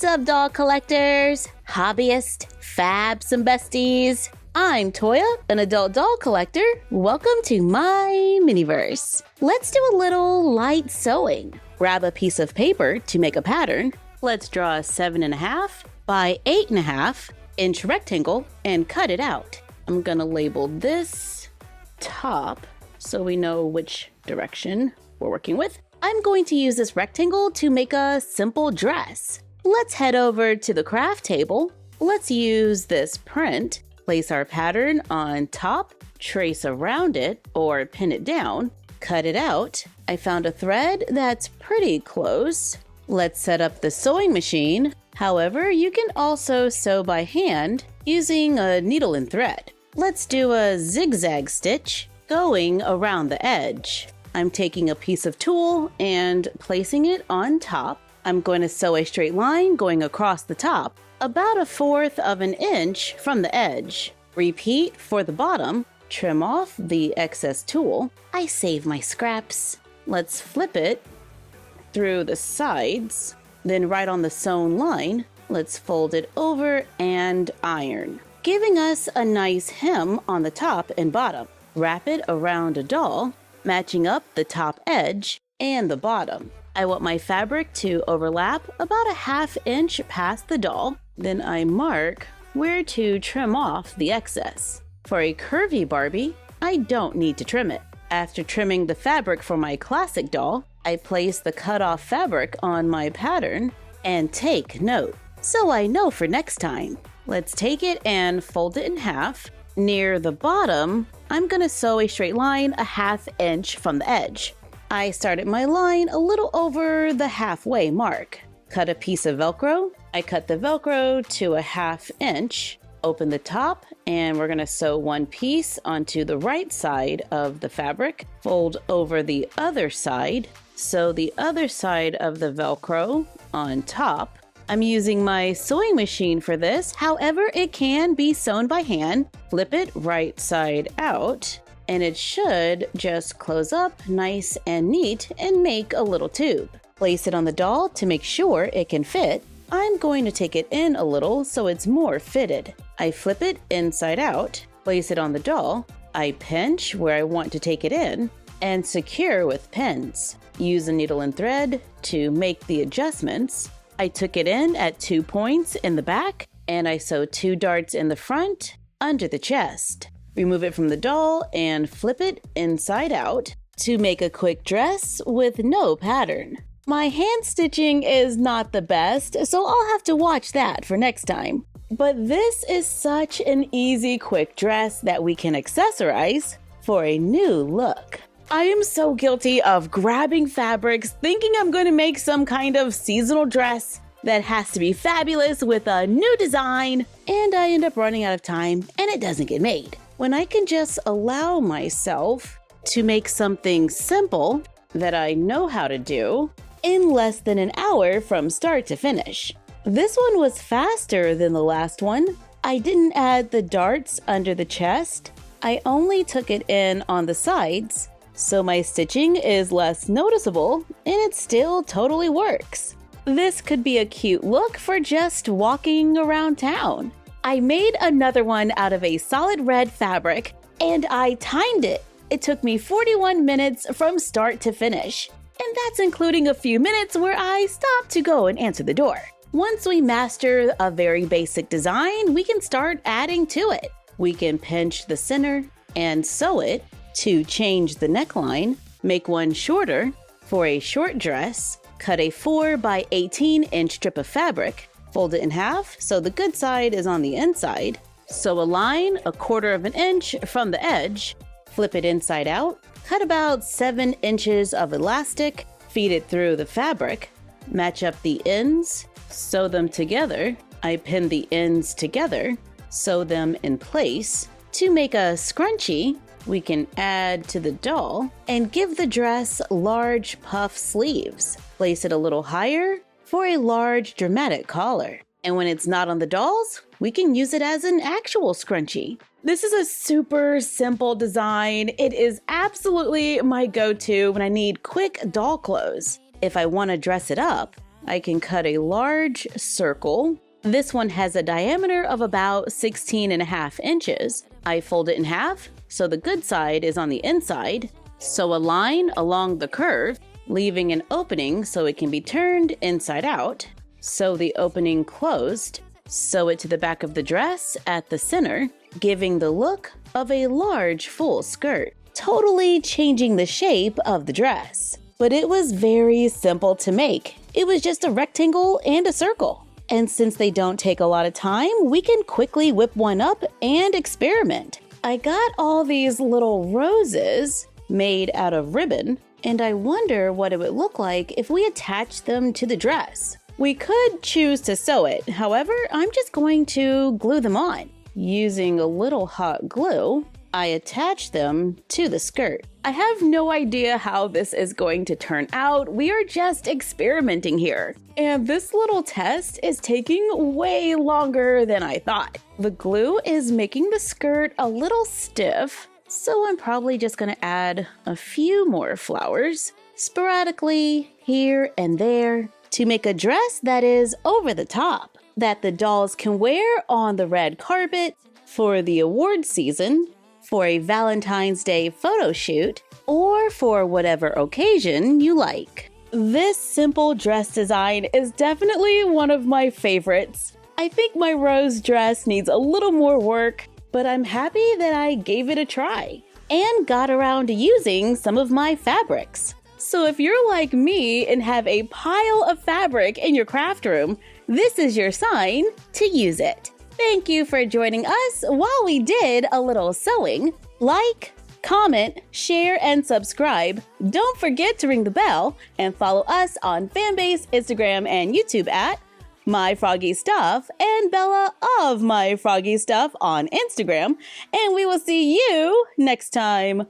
What's up, doll collectors, hobbyists, fabs, and besties? I'm Toya, an adult doll collector. Welcome to my miniverse. Let's do a little light sewing. Grab a piece of paper to make a pattern. Let's draw a 7.5 by 8.5 inch rectangle and cut it out. I'm gonna label this top so we know which direction we're working with. I'm going to use this rectangle to make a simple dress. Let's head over to the craft table. Let's use this print, place our pattern on top, trace around it or pin it down, cut it out. I found a thread that's pretty close. Let's set up the sewing machine. However, you can also sew by hand using a needle and thread. Let's do a zigzag stitch going around the edge. I'm taking a piece of tulle and placing it on top. I'm going to sew a straight line going across the top, about 1/4 of an inch from the edge. Repeat for the bottom. Trim off the excess tulle. I save my scraps. Let's flip it through the sides. Then right on the sewn line, let's fold it over and iron, giving us a nice hem on the top and bottom. Wrap it around a doll, matching up the top edge and the bottom. I want my fabric to overlap about 1/2 inch past the doll. Then I mark where to trim off the excess. For a curvy Barbie, I don't need to trim it. After trimming the fabric for my classic doll, I place the cut off fabric on my pattern and take note, so I know for next time. Let's take it and fold it in half. Near the bottom, I'm gonna sew a straight line 1/2 inch from the edge. I started my line a little over the halfway mark. Cut a piece of Velcro. I cut the Velcro to 1/2 inch. Open the top, and we're gonna sew one piece onto the right side of the fabric. Fold over the other side. Sew the other side of the Velcro on top. I'm using my sewing machine for this, however, it can be sewn by hand. Flip it right side out, and it should just close up nice and neat and make a little tube. Place it on the doll to make sure it can fit. I'm going to take it in a little so it's more fitted. I flip it inside out, place it on the doll. I pinch where I want to take it in and secure with pins. Use a needle and thread to make the adjustments. I took it in at 2 points in the back, and I sewed 2 darts in the front under the chest. Remove it from the doll and flip it inside out to make a quick dress with no pattern. My hand stitching is not the best, so I'll have to watch that for next time. But this is such an easy, quick dress that we can accessorize for a new look. I am so guilty of grabbing fabrics, thinking I'm going to make some kind of seasonal dress that has to be fabulous with a new design, and I end up running out of time and it doesn't get made. When I can just allow myself to make something simple that I know how to do in less than an hour from start to finish. This one was faster than the last one. I didn't add the darts under the chest. I only took it in on the sides, so my stitching is less noticeable and it still totally works. This could be a cute look for just walking around town. I made another one out of a solid red fabric and I timed it. It took me 41 minutes from start to finish, and that's including a few minutes where I stopped to go and answer the door. Once we master a very basic design, we can start adding to it. We can pinch the center and sew it to change the neckline, make one shorter for a short dress, cut a 4 by 18 inch strip of fabric, fold it in half so the good side is on the inside, sew a line 1/4 of an inch from the edge, flip it inside out, cut about 7 inches of elastic, feed it through the fabric, match up the ends, sew them together. I pin the ends together, sew them in place. To make a scrunchie, we can add to the doll and give the dress large puff sleeves. Place it a little higher for a large dramatic collar. And when it's not on the dolls, we can use it as an actual scrunchie. This is a super simple design. It is absolutely my go-to when I need quick doll clothes. If I want to dress it up, I can cut a large circle. This one has a diameter of about 16.5 inches. I fold it in half, so the good side is on the inside. Sew a line along the curve, leaving an opening so it can be turned inside out. Sew the opening closed. Sew it to the back of the dress at the center, giving the look of a large full skirt, totally changing the shape of the dress. But it was very simple to make. It was just a rectangle and a circle. And since they don't take a lot of time, we can quickly whip one up and experiment. I got all these little roses made out of ribbon, and I wonder what it would look like if we attached them to the dress. We could choose to sew it, however, I'm just going to glue them on. Using a little hot glue, I attach them to the skirt. I have no idea how this is going to turn out. We are just experimenting here. And this little test is taking way longer than I thought. The glue is making the skirt a little stiff, so I'm probably just gonna add a few more flowers sporadically here and there to make a dress that is over the top, that the dolls can wear on the red carpet, for the award season, for a Valentine's Day photo shoot, or for whatever occasion you like. This simple dress design is definitely one of my favorites. I think my rose dress needs a little more work, but I'm happy that I gave it a try and got around to using some of my fabrics. So if you're like me and have a pile of fabric in your craft room, this is your sign to use it. Thank you for joining us while we did a little sewing. Like, comment, share, and subscribe. Don't forget to ring the bell and follow us on Fanbase, Instagram, and YouTube at MyFroggyStuff and Bella of MyFroggyStuff on Instagram. And we will see you next time.